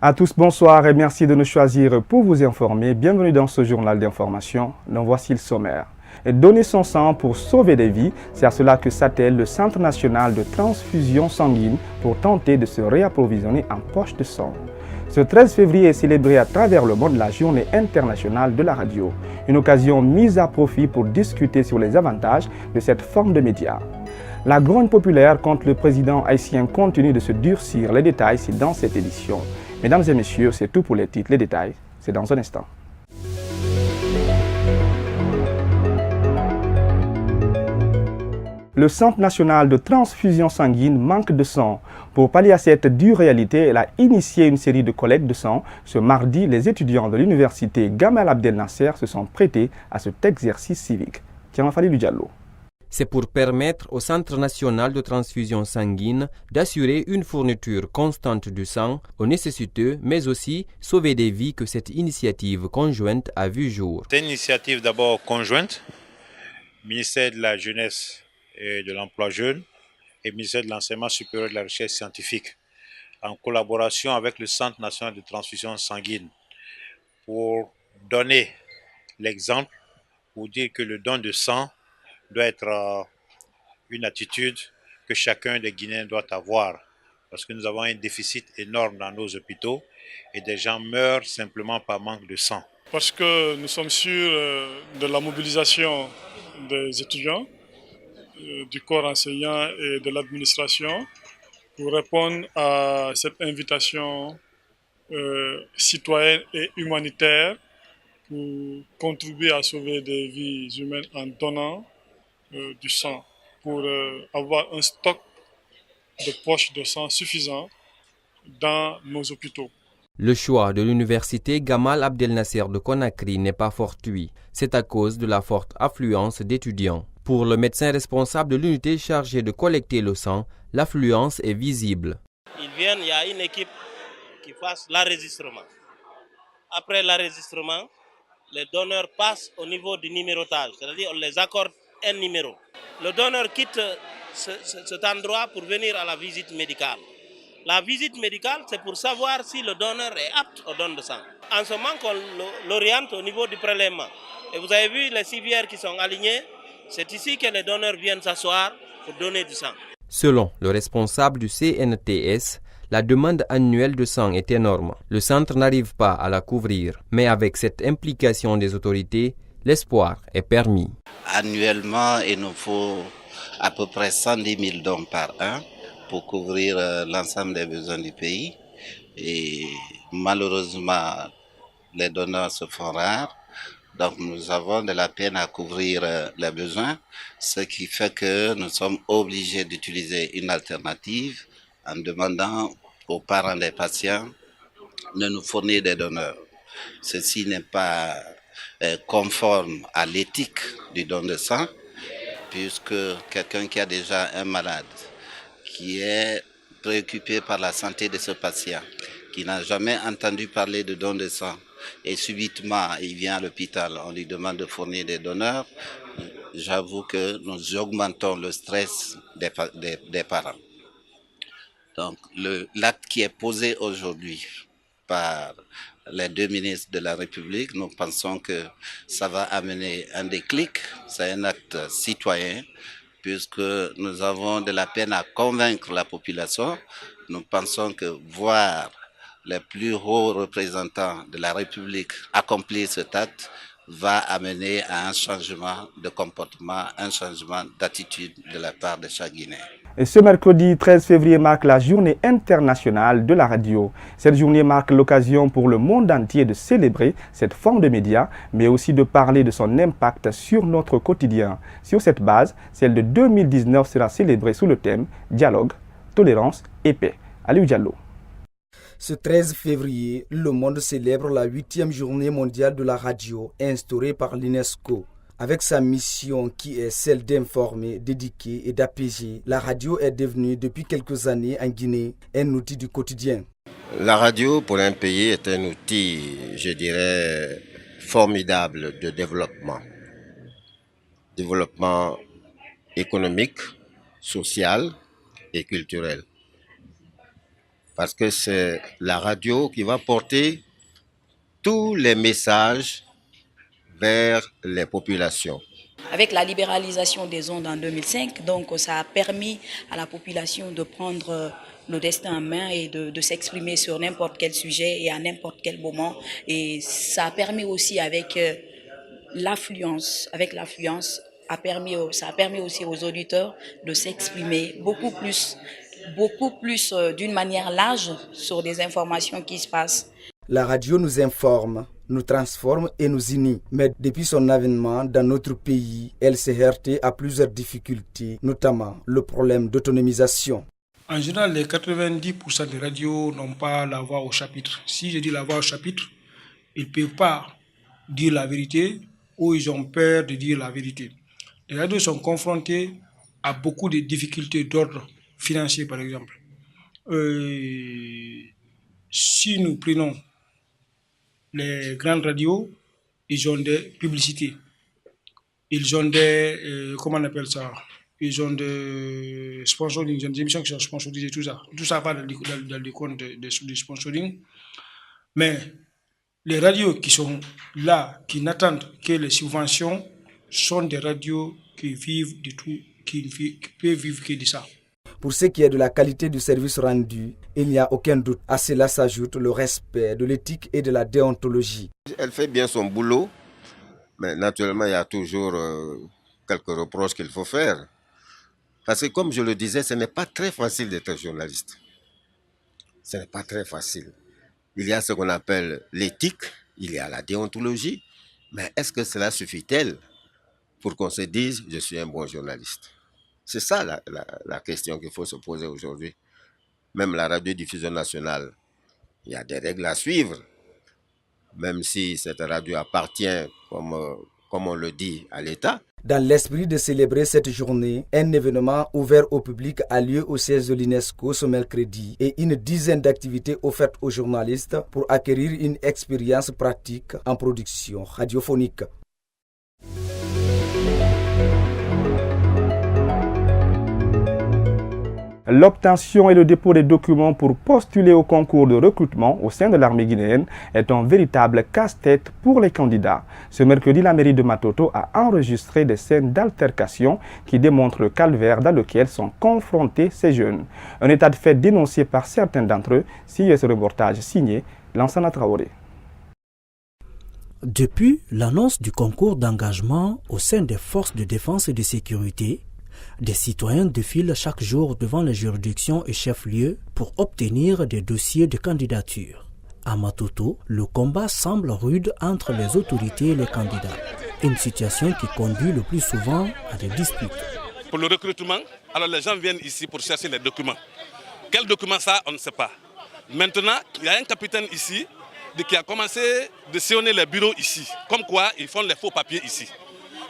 À tous, bonsoir et merci de nous choisir pour vous informer. Bienvenue dans ce journal d'information. Donc voici le sommaire. Donner son sang pour sauver des vies, c'est à cela que s'attelle le Centre national de transfusion sanguine pour tenter de se réapprovisionner en poche de sang. Ce 13 février est célébré à travers le monde la Journée internationale de la radio, une occasion mise à profit pour discuter sur les avantages de cette forme de média. La grogne populaire contre le président haïtien continue de se durcir. Les détails, c'est dans cette édition. Mesdames et messieurs, c'est tout pour les titres. Les détails, c'est dans un instant. Le Centre national de transfusion sanguine manque de sang. Pour pallier à cette dure réalité, elle a initié une série de collectes de sang. Ce mardi, les étudiants de l'université Gamal Abdel Nasser se sont prêtés à cet exercice civique. Tiamafali Diallo. C'est pour permettre au Centre national de transfusion sanguine d'assurer une fourniture constante du sang aux nécessiteux, mais aussi sauver des vies que cette initiative conjointe a vu jour. C'est une initiative d'abord conjointe, ministère de la Jeunesse et de l'Emploi jeune et ministère de l'Enseignement supérieur et de la Recherche scientifique, en collaboration avec le Centre national de transfusion sanguine, pour donner l'exemple, pour dire que le don de sang doit être une attitude que chacun des Guinéens doit avoir, parce que nous avons un déficit énorme dans nos hôpitaux et des gens meurent simplement par manque de sang. Parce que nous sommes sûrs de la mobilisation des étudiants, du corps enseignant et de l'administration pour répondre à cette invitation citoyenne et humanitaire pour contribuer à sauver des vies humaines en donnant du sang, pour avoir un stock de poches de sang suffisant dans nos hôpitaux. Le choix de l'université Gamal Abdel Nasser de Conakry n'est pas fortuit. C'est à cause de la forte affluence d'étudiants. Pour le médecin responsable de l'unité chargée de collecter le sang, l'affluence est visible. Ils viennent, il y a une équipe qui fasse l'enregistrement. Après l'enregistrement, les donneurs passent au niveau du numérotage, c'est-à-dire on les accorde un numéro. Le donneur quitte cet endroit pour venir à la visite médicale. La visite médicale, c'est pour savoir si le donneur est apte au don de sang. En ce moment, on l'oriente au niveau du prélèvement. Et vous avez vu les civières qui sont alignées. C'est ici que les donneurs viennent s'asseoir pour donner du sang. Selon le responsable du CNTS, la demande annuelle de sang est énorme. Le centre n'arrive pas à la couvrir. Mais avec cette implication des autorités, l'espoir est permis. Annuellement, il nous faut à peu près 110 000 dons par an pour couvrir l'ensemble des besoins du pays. Et malheureusement, les donneurs se font rares. Donc nous avons de la peine à couvrir les besoins, ce qui fait que nous sommes obligés d'utiliser une alternative en demandant aux parents des patients de nous fournir des donneurs. Ceci n'est pas conforme à l'éthique du don de sang, puisque quelqu'un qui a déjà un malade, qui est préoccupé par la santé de ce patient, qui n'a jamais entendu parler de don de sang, et subitement il vient à l'hôpital, on lui demande de fournir des donneurs, j'avoue que nous augmentons le stress des parents. Donc l'acte qui est posé aujourd'hui par les deux ministres de la République, nous pensons que ça va amener un déclic, c'est un acte citoyen, puisque nous avons de la peine à convaincre la population. Nous pensons que voir les plus hauts représentants de la République accomplir cet acte va amener à un changement de comportement, un changement d'attitude de la part de chaque Guinéen. Et ce mercredi 13 février marque la Journée internationale de la radio. Cette journée marque l'occasion pour le monde entier de célébrer cette forme de média, mais aussi de parler de son impact sur notre quotidien. Sur cette base, celle de 2019 sera célébrée sous le thème « Dialogue, tolérance et paix ». Aliou Diallo. Ce 13 février, le monde célèbre la 8e journée mondiale de la radio instaurée par l'UNESCO. Avec sa mission qui est celle d'informer, d'éduquer et d'apaiser, la radio est devenue depuis quelques années en Guinée un outil du quotidien. La radio pour un pays est un outil, je dirais, formidable de développement. Développement économique, social et culturel. parce que c'est la radio qui va porter tous les messages vers les populations. Avec la libéralisation des ondes en 2005, donc ça a permis à la population de prendre le destin en main et de s'exprimer sur n'importe quel sujet et à n'importe quel moment. Et ça a permis aussi avec l'affluence, ça a permis aussi aux auditeurs de s'exprimer beaucoup plus d'une manière large sur des informations qui se passent. La radio nous informe, nous transforme et nous unit. Mais depuis son avènement dans notre pays, elle s'est heurtée à plusieurs difficultés, notamment le problème d'autonomisation. En général, les 90% des radios n'ont pas la voix au chapitre. Si je dis la voix au chapitre, ils ne peuvent pas dire la vérité ou ils ont peur de dire la vérité. Les radios sont confrontées à beaucoup de difficultés d'ordre financier, par exemple. Si nous prenons les grandes radios, ils ont des publicités. Ils ont des, comment on appelle ça? Ils ont des sponsoring, ils ont des émissions qui sont sponsorisées, tout ça. Tout ça va dans le compte du sponsoring. Mais les radios qui sont là, qui n'attendent que les subventions, sont des radios qui vivent de tout, qui peuvent vivre que de ça. Pour ce qui est de la qualité du service rendu, il n'y a aucun doute. À cela s'ajoute le respect de l'éthique et de la déontologie. Elle fait bien son boulot, mais naturellement, il y a toujours quelques reproches qu'il faut faire. Parce que comme je le disais, ce n'est pas très facile d'être journaliste. Ce n'est pas très facile. Il y a ce qu'on appelle l'éthique, il y a la déontologie, mais est-ce que cela suffit-elle pour qu'on se dise « je suis un bon journaliste ». C'est ça la question qu'il faut se poser aujourd'hui. Même la radiodiffusion nationale, il y a des règles à suivre. Même si cette radio appartient, comme on le dit, à l'État. Dans l'esprit de célébrer cette journée, un événement ouvert au public a lieu au siège de l'UNESCO ce mercredi et une dizaine d'activités offertes aux journalistes pour acquérir une expérience pratique en production radiophonique. L'obtention et le dépôt des documents pour postuler au concours de recrutement au sein de l'armée guinéenne est un véritable casse-tête pour les candidats. Ce mercredi, la mairie de Matoto a enregistré des scènes d'altercation qui démontrent le calvaire dans lequel sont confrontés ces jeunes. Un état de fait dénoncé par certains d'entre eux, signé ce reportage signé Lansana Traoré. Depuis l'annonce du concours d'engagement au sein des forces de défense et de sécurité, des citoyens défilent chaque jour devant les juridictions et chefs-lieux pour obtenir des dossiers de candidature. À Matoto, le combat semble rude entre les autorités et les candidats. Une situation qui conduit le plus souvent à des disputes. Pour le recrutement, alors les gens viennent ici pour chercher les documents. Quels documents ça, on ne sait pas. Maintenant, il y a un capitaine ici qui a commencé de sillonner les bureaux ici. Comme quoi, ils font les faux papiers ici.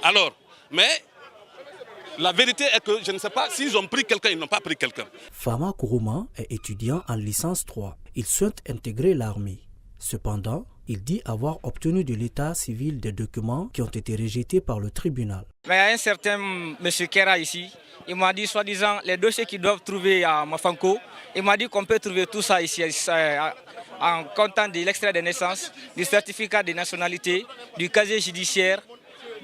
Alors, mais la vérité est que je ne sais pas s'ils ont pris quelqu'un, ils n'ont pas pris quelqu'un. Fama Kourouma est étudiant en licence 3. Il souhaite intégrer l'armée. Cependant, il dit avoir obtenu de l'état civil des documents qui ont été rejetés par le tribunal. Mais il y a un certain monsieur Kera ici. Il m'a dit, soi-disant, les dossiers qu'ils doivent trouver à Mafanko, il m'a dit qu'on peut trouver tout ça ici en comptant de l'extrait de naissance, du certificat de nationalité, du casier judiciaire,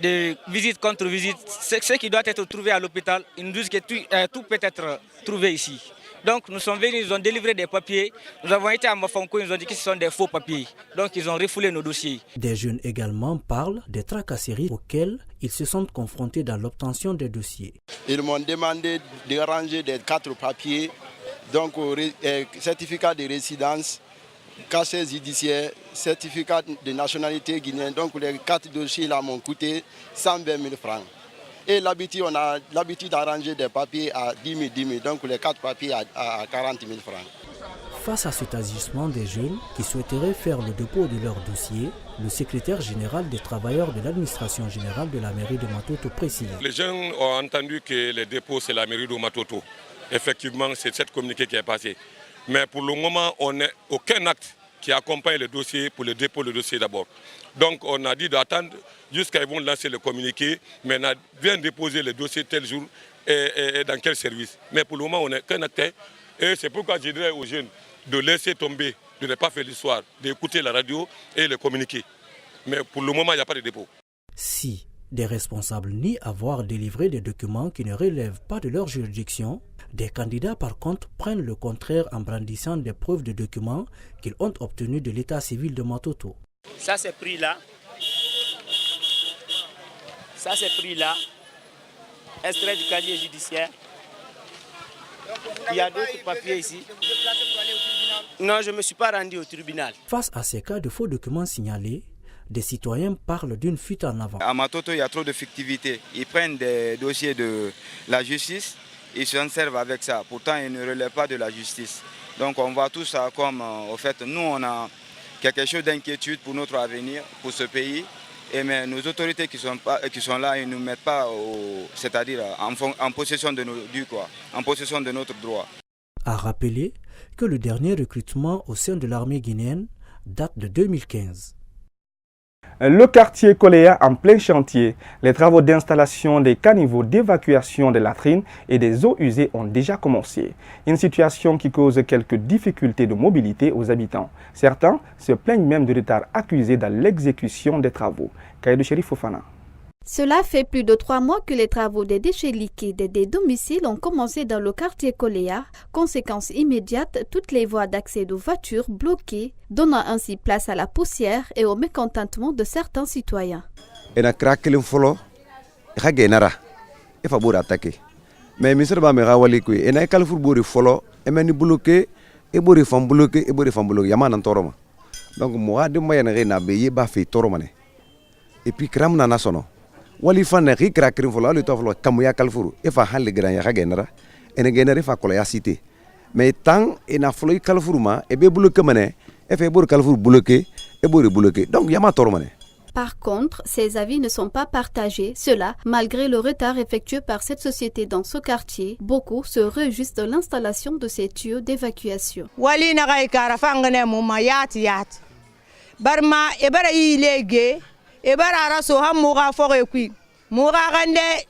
de visite contre visite. Ce qui doit être trouvé à l'hôpital, ils nous disent que tout peut être trouvé ici. Donc nous sommes venus, ils ont délivré des papiers. Nous avons été à Mafanko, ils ont dit que ce sont des faux papiers. Donc ils ont refoulé nos dossiers. Des jeunes également parlent des tracasseries auxquelles ils se sont confrontés dans l'obtention des dossiers. Ils m'ont demandé de ranger des 4 papiers, donc certificat de résidence, casier judiciaire, certificat de nationalité guinéenne. Donc les 4 dossiers là m'ont coûté 120 000 francs. Et l'habitude, on a l'habitude d'arranger des papiers à 10 000, donc les 4 papiers à 40 000 francs. Face à cet agissement des jeunes qui souhaiteraient faire le dépôt de leur dossier, le secrétaire général des travailleurs de l'administration générale de la mairie de Matoto précise. Les jeunes ont entendu que les dépôts, c'est la mairie de Matoto. Effectivement, c'est cette communiqué qui est passé. Mais pour le moment, on n'a aucun acte qui accompagne le dossier pour le dépôt du dossier d'abord. Donc on a dit d'attendre jusqu'à ils vont lancer le communiqué, mais on a bien déposé le dossier tel jour et dans quel service. Mais pour le moment, on n'a qu'un acte. Et c'est pourquoi je dirais aux jeunes, de laisser tomber, de ne pas faire l'histoire, d'écouter la radio et le communiquer. Mais pour le moment, il n'y a pas de dépôt. Si des responsables nient avoir délivré des documents qui ne relèvent pas de leur juridiction, des candidats par contre prennent le contraire en brandissant des preuves de documents qu'ils ont obtenus de l'état civil de Matoto. Ça c'est pris là. Ça c'est pris là. Extrait du casier judiciaire. Il y a d'autres papiers ici. Non, je ne me suis pas rendu au tribunal. Face à ces cas de faux documents signalés, des citoyens parlent d'une fuite en avant. À Matoto, il y a trop de fictivité. Ils prennent des dossiers de la justice, ils s'en servent avec ça. Pourtant, ils ne relèvent pas de la justice. Donc on voit tout ça comme, au fait, nous, on a quelque chose d'inquiétude pour notre avenir, pour ce pays. Mais nos autorités qui sont là, ils ne nous mettent pas c'est-à-dire en possession de nos dûs, en possession de notre droit. À rappeler que le dernier recrutement au sein de l'armée guinéenne date de 2015. Le quartier Koléa en plein chantier. Les travaux d'installation des caniveaux d'évacuation des latrines et des eaux usées ont déjà commencé. Une situation qui cause quelques difficultés de mobilité aux habitants. Certains se plaignent même du retard accusé dans l'exécution des travaux. Kaïdou Chérif Fofana. Cela fait plus de 3 mois que les travaux des déchets liquides et des domiciles ont commencé dans le quartier Koléa. Conséquence immédiate, toutes les voies d'accès de voitures bloquées, donnant ainsi place à la poussière et au mécontentement de certains citoyens. Mais wali fan ri krakrin fola le toflo kamuya kalfuru e fa halle gran ya genera ene genera fa kola ya cité mais tant ina floy kalfuru ma e be bloqué mané e fe bor kalfuru bloqué e bor bloqué donc yama tormané. Par contre, ces avis ne sont pas partagés. Cela, malgré le retard effectué par cette société dans ce quartier, beaucoup se réjouissent de l'installation de ces tuyaux d'évacuation. Wali na gai kara fangane mu mayat barma e bara ilege e bara raso ha muga foge kui muga gande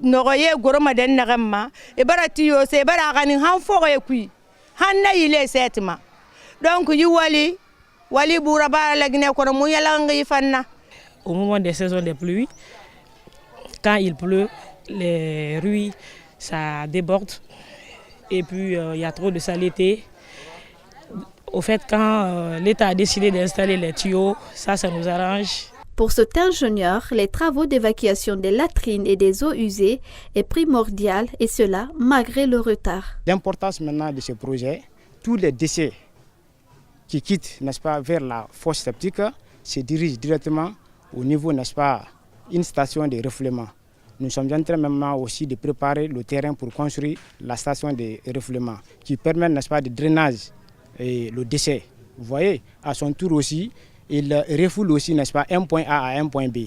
nogoye goroma den nagamma e bara tiyo se bara gani han foge kui hanna ile setma donc yi wali bura ba lagne ko mu yala ngi fanna. Au moment des saisons des pluies, quand il pleut, les rues ça déborde et puis il y a trop de saleté. Au fait, quand l'État a décidé d'installer les tuyaux, ça nous arrange. Pour cet ingénieur, les travaux d'évacuation des latrines et des eaux usées est primordial et cela malgré le retard. L'importance maintenant de ce projet, tous les déchets qui quittent, n'est-ce pas, vers la fosse septique se dirigent directement au niveau, n'est-ce pas, une station de refoulement. Nous sommes en train maintenant aussi de préparer le terrain pour construire la station de refoulement qui permet, n'est-ce pas, de drainage et le déchet. Vous voyez, à son tour aussi, il refoule aussi, n'est-ce pas, un point A à un point B.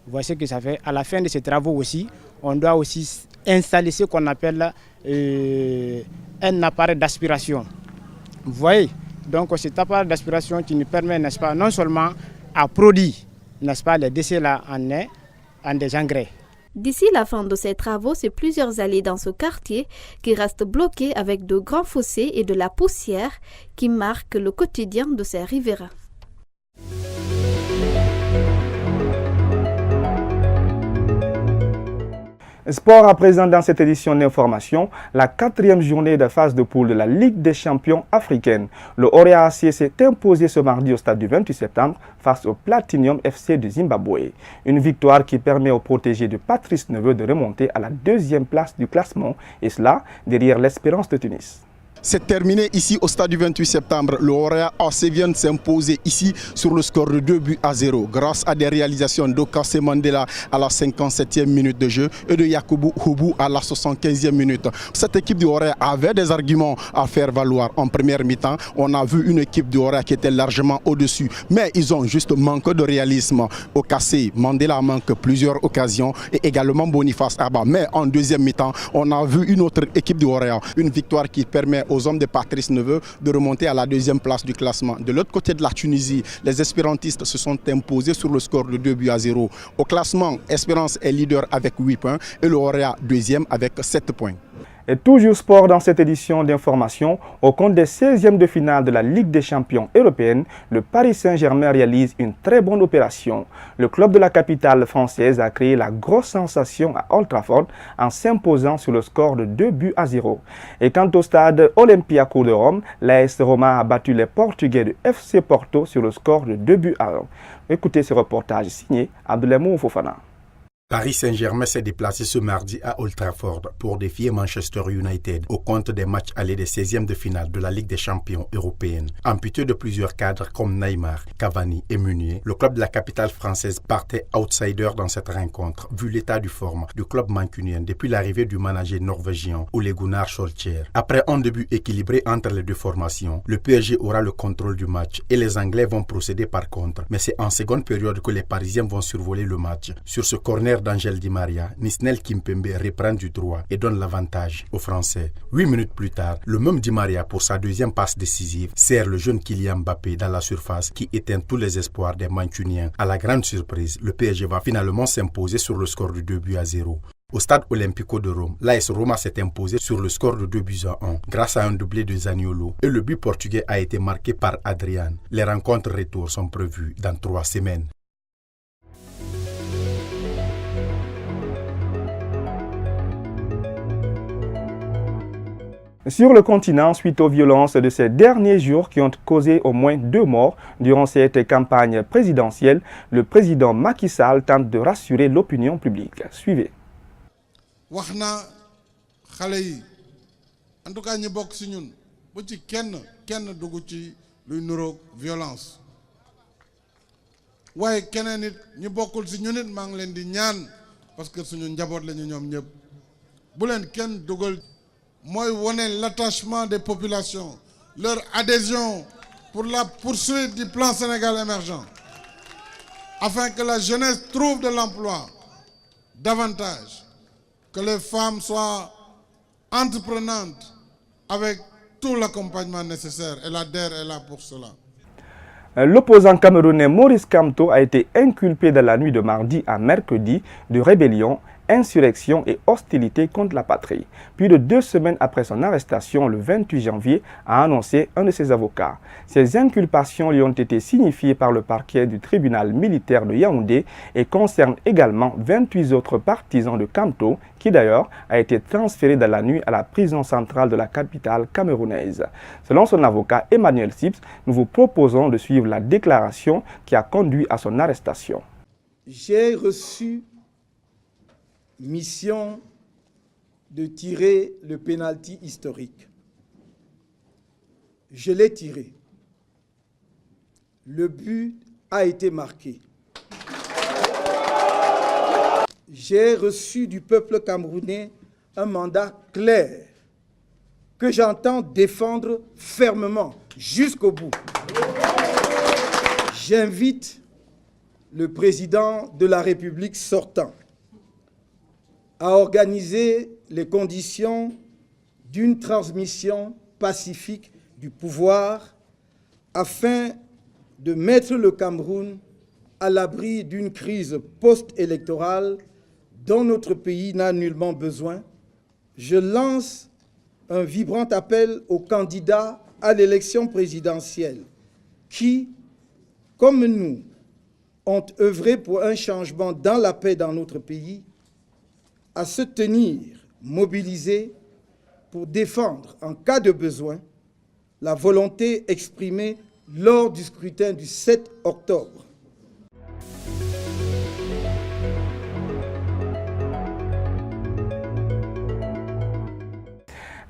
Vous voyez ce que ça fait. À la fin de ces travaux aussi, on doit aussi installer ce qu'on appelle un appareil d'aspiration. Vous voyez, donc cet appareil d'aspiration qui nous permet, n'est-ce pas, non seulement à produire, n'est-ce pas, les déchets là en des engrais. D'ici la fin de ces travaux, c'est plusieurs allées dans ce quartier qui restent bloquées avec de grands fossés et de la poussière qui marquent le quotidien de ces riverains. Sport à présent dans cette édition d'information, la 4e journée de phase de poule de la Ligue des champions africaine. Le Orea AC s'est imposé ce mardi au stade du 28 septembre face au Platinum FC du Zimbabwe. Une victoire qui permet aux protégés de Patrice Neveu de remonter à la 2e place du classement et cela derrière l'Espérance de Tunis. C'est terminé ici au stade du 28 septembre. Le Orea AC vient de s'imposer ici sur le score de 2-0 grâce à des réalisations d'Okase Mandela à la 57e minute de jeu et de Yakubu Hubu à la 75e minute. Cette équipe du Orea avait des arguments à faire valoir. En première mi-temps, on a vu une équipe du Orea qui était largement au-dessus. Mais ils ont juste manqué de réalisme. Okase Mandela manque plusieurs occasions et également Boniface Abba. Mais en deuxième mi-temps, on a vu une autre équipe du Orea. Une victoire qui permet aux hommes de Patrice Neveu de remonter à la 2e place du classement. De l'autre côté de la Tunisie, les espérantistes se sont imposés sur le score de 2-0. Au classement, Espérance est leader avec 8 points et le Orea 2e avec 7 points. Et toujours sport dans cette édition d'information, au compte des 16e de finale de la Ligue des champions européenne, le Paris Saint-Germain réalise une très bonne opération. Le club de la capitale française a créé la grosse sensation à Old Trafford en s'imposant sur le score de 2-0. Et quant au stade Olympiakos de Rome, l'AS Roma a battu les Portugais de FC Porto sur le score de 2-1. Écoutez ce reportage signé Abdoulaye Fofana. Paris Saint-Germain s'est déplacé ce mardi à Old Trafford pour défier Manchester United au compte des matchs allés des 16e de finale de la Ligue des champions européenne. Amputé de plusieurs cadres comme Neymar, Cavani et Meunier, le club de la capitale française partait outsider dans cette rencontre, vu l'état du forme du club mancunien depuis l'arrivée du manager norvégien Ole Gunnar Solskjaer. Après un début équilibré entre les deux formations, le PSG aura le contrôle du match et les Anglais vont procéder par contre. Mais c'est en seconde période que les Parisiens vont survoler le match. Sur ce corner d'Angel Di Maria, Nisnel Kimpembe reprend du droit et donne l'avantage aux Français. 8 minutes plus tard, le même Di Maria, pour sa deuxième passe décisive, sert le jeune Kylian Mbappé dans la surface qui éteint tous les espoirs des Mancuniens. À la grande surprise, le PSG va finalement s'imposer sur le score de 2-0. Au stade Olympico de Rome, l'AS Roma s'est imposé sur le score de 2-1 grâce à un doublé de Zaniolo et le but portugais a été marqué par Adrian. Les rencontres retour sont prévues dans 3 semaines. Sur le continent, suite aux violences de ces derniers jours qui ont causé au moins 2 morts durant cette campagne présidentielle, le président Macky Sall tente de rassurer l'opinion publique. Suivez. wax na xale yi en tout cas ñi bokk ci ñun bu ci kenn dugg ci luy nuroog violence waaye keneen nit ñi bokkul ci ñun nit maa ngi leen di ñaan parce que suñu njaboot lañu ñoom ñëpp bu leen kenn dugal mooy wone l'attachement des populations, leur adhésion pour la poursuite du plan Sénégal émergent, afin que la jeunesse trouve de l'emploi davantage, que les femmes soient entreprenantes avec tout l'accompagnement nécessaire. Et la DER est là pour cela. L'opposant camerounais Maurice Kamto a été inculpé dans la nuit de mardi à mercredi de rébellion, insurrection et hostilité contre la patrie. Plus de 2 semaines après son arrestation, le 28 janvier, a annoncé un de ses avocats. Ces inculpations lui ont été signifiées par le parquet du tribunal militaire de Yaoundé et concernent également 28 autres partisans de Kamto, qui d'ailleurs a été transféré dans la nuit à la prison centrale de la capitale camerounaise. Selon son avocat Emmanuel Sips, nous vous proposons de suivre la déclaration qui a conduit à son arrestation. J'ai reçu mission de tirer le pénalty historique. Je l'ai tiré. Le but a été marqué. J'ai reçu du peuple camerounais un mandat clair que j'entends défendre fermement jusqu'au bout. J'invite le président de la République sortant à organiser les conditions d'une transmission pacifique du pouvoir afin de mettre le Cameroun à l'abri d'une crise post-électorale dont notre pays n'a nullement besoin. Je lance un vibrant appel aux candidats à l'élection présidentielle qui, comme nous, ont œuvré pour un changement dans la paix dans notre pays, à se tenir mobilisés pour défendre, en cas de besoin, la volonté exprimée lors du scrutin du 7 octobre.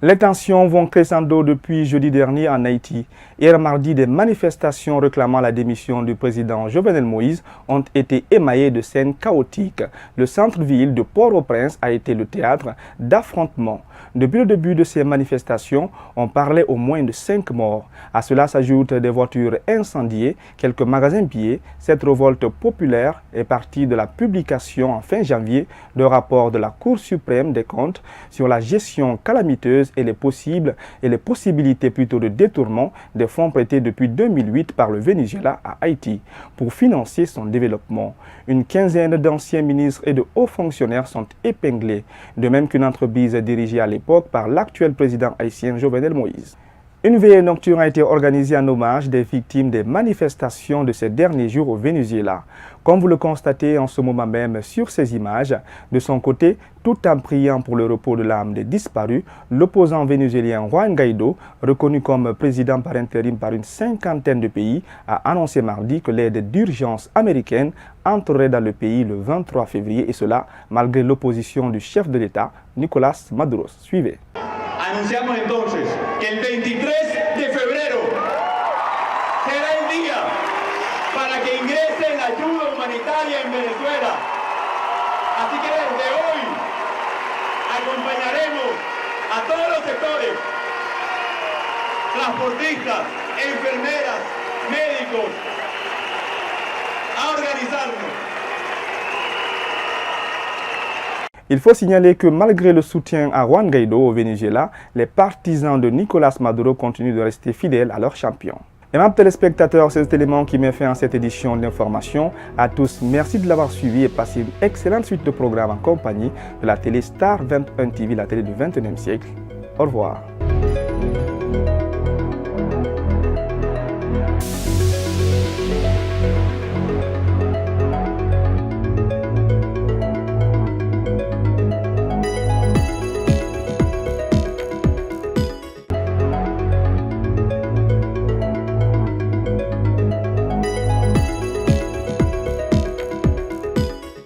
Les tensions vont crescendo depuis jeudi dernier en Haïti. Hier mardi, des manifestations réclamant la démission du président Jovenel Moïse ont été émaillées de scènes chaotiques. Le centre-ville de Port-au-Prince a été le théâtre d'affrontements. Depuis le début de ces manifestations, on parlait au moins de 5 morts. À cela s'ajoutent des voitures incendiées, quelques magasins pillés. Cette révolte populaire est partie de la publication en fin janvier d'un rapport de la Cour suprême des comptes sur la gestion calamiteuse l'analyse et les possibilités plutôt de détournement des fonds prêtés depuis 2008 par le Venezuela à Haïti pour financer son développement. Une quinzaine d'anciens ministres et de hauts fonctionnaires sont épinglés, de même qu'une entreprise dirigée à l'époque par l'actuel président haïtien Jovenel Moïse. Une veillée nocturne a été organisée en hommage des victimes des manifestations de ces derniers jours au Venezuela. Comme vous le constatez en ce moment même sur ces images, de son côté, tout en priant pour le repos de l'âme des disparus, l'opposant vénézuélien Juan Guaido, reconnu comme président par intérim par une cinquantaine de pays, a annoncé mardi que l'aide d'urgence américaine entrerait dans le pays le 23 février, et cela malgré l'opposition du chef de l'État, Nicolás Maduro. Suivez. Anunciamos entonces que el 23 de febrero será el día para que ingresen ayuda humanitaria en Venezuela. Así que desde hoy acompañaremos a todos los sectores, transportistas, enfermeras, médicos, a organizarnos. Il faut signaler que malgré le soutien à Juan Guaido au Venezuela, les partisans de Nicolás Maduro continuent de rester fidèles à leur champion. Mesdames téléspectateurs, c'est cet élément qui met fin à cette édition d'information. À tous, merci de l'avoir suivi et passez une excellente suite de programmes en compagnie de la télé Star 21 TV, la télé du 21e siècle. Au revoir.